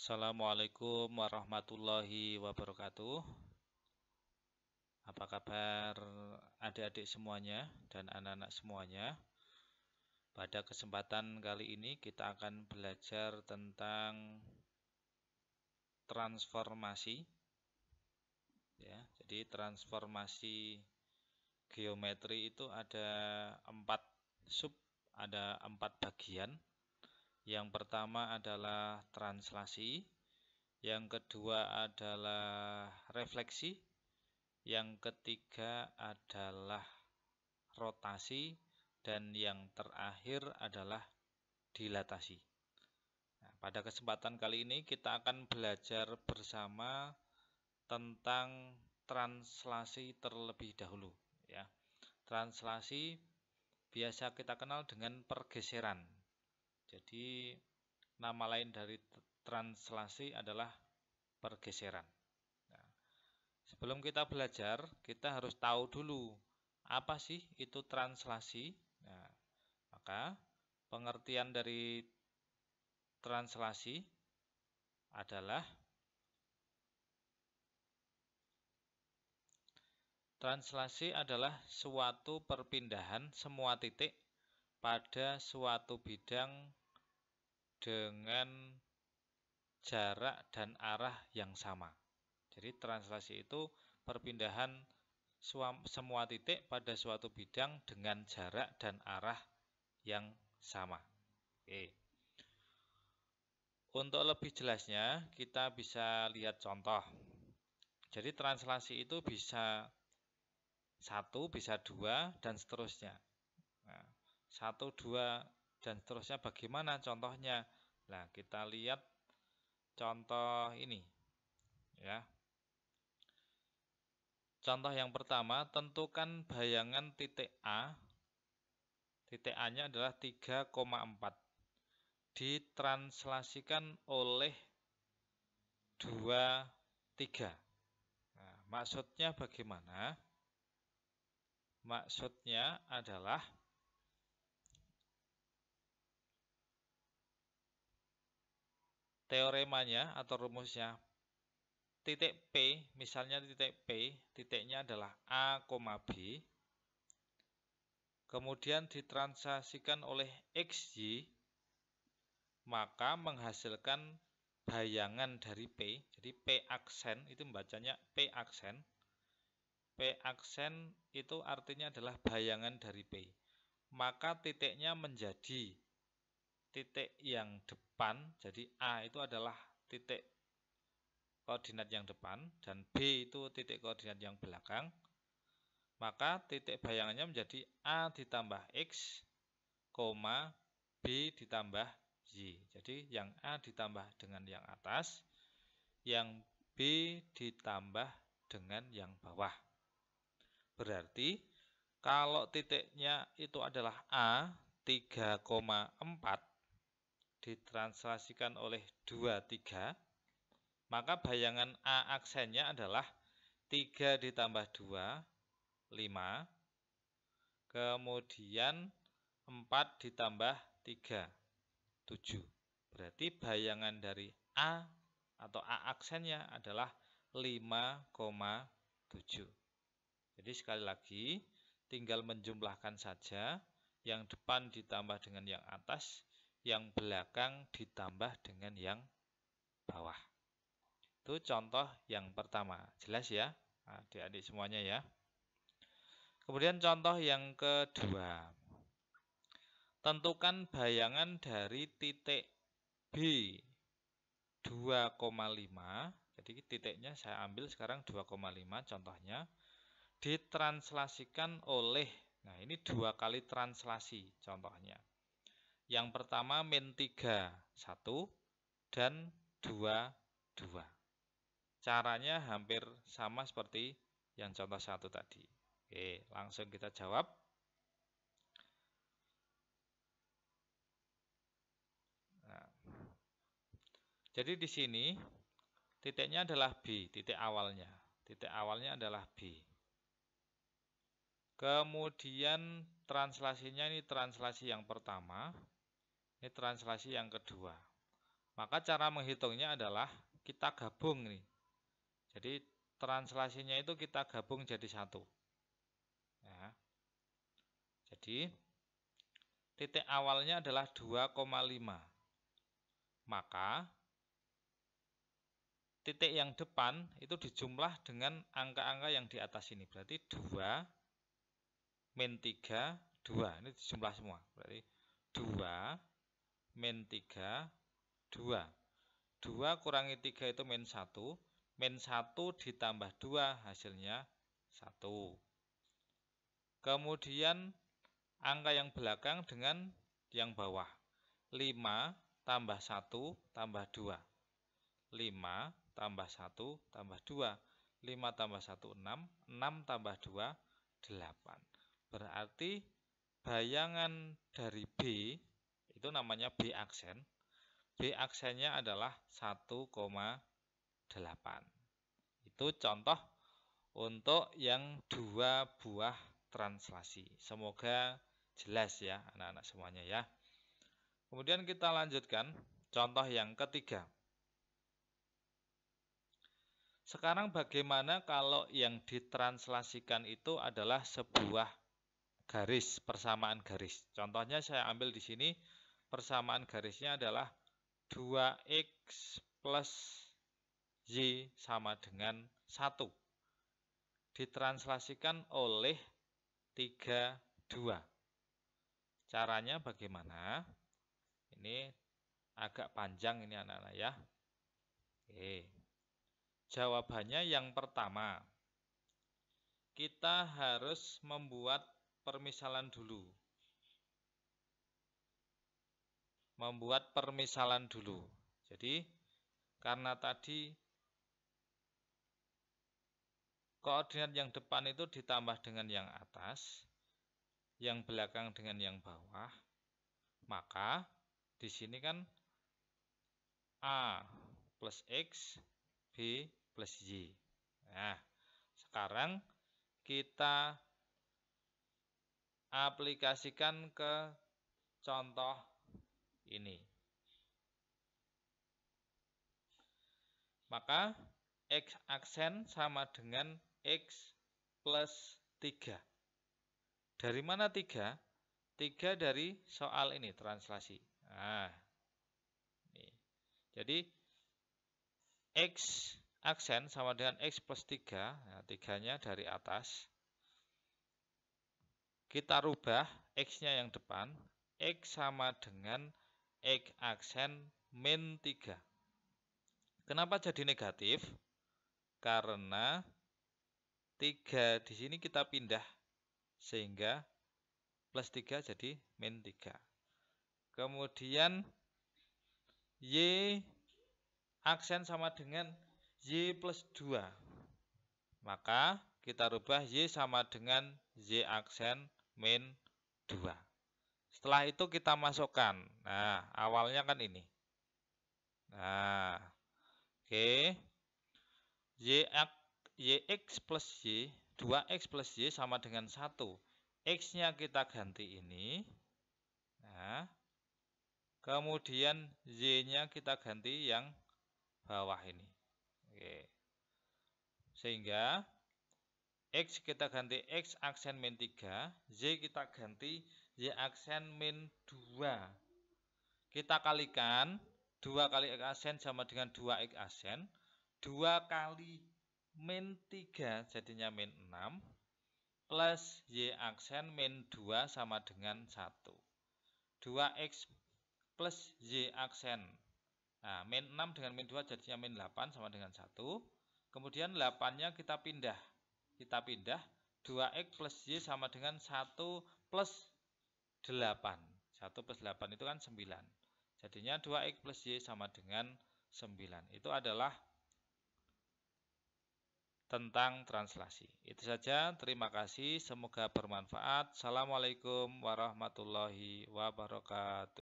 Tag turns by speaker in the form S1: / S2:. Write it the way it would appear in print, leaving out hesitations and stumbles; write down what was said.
S1: Assalamualaikum warahmatullahi wabarakatuh. Apa kabar adik-adik semuanya dan anak-anak semuanya? Pada kesempatan kali ini kita akan belajar tentang transformasi. Ya, jadi transformasi geometri itu ada 4 bagian. Yang pertama adalah translasi, yang kedua adalah refleksi, yang ketiga adalah rotasi, dan yang terakhir adalah dilatasi. Nah, pada kesempatan kali ini kita akan belajar bersama tentang translasi terlebih dahulu. Ya, translasi biasa kita kenal dengan pergeseran. Jadi nama lain dari translasi adalah pergeseran. Nah, sebelum kita belajar, kita harus tahu dulu apa sih itu translasi. Nah, maka pengertian dari translasi adalah suatu perpindahan semua titik pada suatu bidang dengan jarak dan arah yang sama. Jadi translasi itu perpindahan semua titik pada suatu bidang dengan jarak dan arah yang sama. Oke. Untuk lebih jelasnya, kita bisa lihat contoh. Jadi translasi itu bisa 1, bisa 2, dan seterusnya. Nah, 1, 2, dan seterusnya bagaimana contohnya? Nah, kita lihat contoh ini. Ya. Contoh yang pertama, tentukan bayangan titik A. Titik A-nya adalah 3,4. Ditranslasikan oleh 2, 3. Nah, maksudnya bagaimana? Maksudnya adalah teoremanya atau rumusnya. Titik P, misalnya titik P, titiknya adalah A, B. Kemudian ditranslasikan oleh XY, maka menghasilkan bayangan dari P. Jadi P aksen itu membacanya P aksen. P aksen itu artinya adalah bayangan dari P. Maka titiknya menjadi titik yang depan. Jadi A itu adalah titik koordinat yang depan dan B itu titik koordinat yang belakang. Maka titik bayangannya menjadi A ditambah X, B ditambah Y. Jadi yang A ditambah dengan yang atas, yang B ditambah dengan yang bawah. Berarti kalau titiknya itu adalah A 3,4 ditranslasikan oleh 2, 3, maka bayangan A aksennya adalah 3 ditambah 2, 5. Kemudian 4 ditambah 3, 7. Berarti bayangan dari A atau A aksennya adalah 5,7. Jadi sekali lagi, tinggal menjumlahkan saja. Yang depan ditambah dengan yang atas, yang belakang ditambah dengan yang bawah. Itu contoh yang pertama. Jelas ya, adik-adik semuanya ya. Kemudian contoh yang kedua. Tentukan bayangan dari titik B 2,5. Jadi titiknya saya ambil sekarang 2,5 contohnya. Ditranslasikan oleh, nah ini 2 kali translasi contohnya. Yang pertama min 3, 1, dan 2, 2. Caranya hampir sama seperti yang contoh 1 tadi. Oke, langsung kita jawab. Nah, jadi di sini titiknya adalah B, titik awalnya. Titik awalnya adalah B. Kemudian translasinya ini translasi yang pertama, ini translasi yang kedua. Maka cara menghitungnya adalah kita gabung nih. Jadi translasinya itu kita gabung jadi satu. Ya. Jadi titik awalnya adalah 2,5. Maka titik yang depan itu dijumlah dengan angka-angka yang di atas ini. Berarti 2 min 3, 2. Ini dijumlah semua. Berarti 2 min 3, 2. 2 kurangi 3 itu min 1. Min 1 ditambah 2 hasilnya 1. Kemudian angka yang belakang dengan yang bawah. 5 tambah 1 tambah 2. 5 tambah 1 tambah 2. 5 tambah 1, 6. 6 tambah 2, 8. Berarti bayangan dari B, itu namanya B aksen. B aksennya adalah 1,8. Itu contoh untuk yang 2 buah translasi. Semoga jelas ya anak-anak semuanya ya. Kemudian kita lanjutkan contoh yang ketiga. Sekarang bagaimana kalau yang ditranslasikan itu adalah sebuah garis, persamaan garis. Contohnya saya ambil di sini, persamaan garisnya adalah 2x plus y sama dengan 1. Ditranslasikan oleh 3, 2. Caranya bagaimana? Ini agak panjang ini anak-anak ya. Oke. Jawabannya yang pertama, kita harus membuat permisalan dulu. Membuat permisalan dulu. Jadi, karena tadi koordinat yang depan itu ditambah dengan yang atas, yang belakang dengan yang bawah, maka di sini kan A plus X, B plus Y. Nah, sekarang kita aplikasikan ke contoh ini. Maka X aksen sama dengan X plus 3. Dari mana 3? 3 dari soal ini, translasi. Nah, ini. Jadi, X aksen sama dengan X plus 3. Nah, 3-nya dari atas. Kita rubah X-nya yang depan. X sama dengan X aksen min 3. Kenapa jadi negatif? Karena 3 di sini kita pindah sehingga plus 3 jadi min 3. Kemudian Y aksen sama dengan Y plus 2. Maka kita rubah Y sama dengan Y aksen min 2. Setelah itu kita masukkan. Nah, awalnya kan ini. Nah, oke. Yx plus Y, 2x plus Y sama dengan 1. X-nya kita ganti ini. Nah, kemudian Y-nya kita ganti yang bawah ini. Oke. Sehingga X kita ganti X aksen min 3, Y kita ganti Y aksen min 2. Kita kalikan, 2 kali X aksen sama dengan 2X aksen. 2 kali min 3 jadinya min 6. Plus Y aksen min 2 sama dengan 1. 2X plus Y aksen. Nah, min 6 dengan min 2 jadinya min 8 sama dengan 1. Kemudian 8-nya kita pindah. Kita pindah 2X plus Y sama dengan 1 plus 8. 1 plus 8 itu kan 9. Jadinya 2X plus Y sama dengan 9. Itu adalah tentang translasi. Itu saja, terima kasih, semoga bermanfaat. Assalamualaikum warahmatullahi wabarakatuh.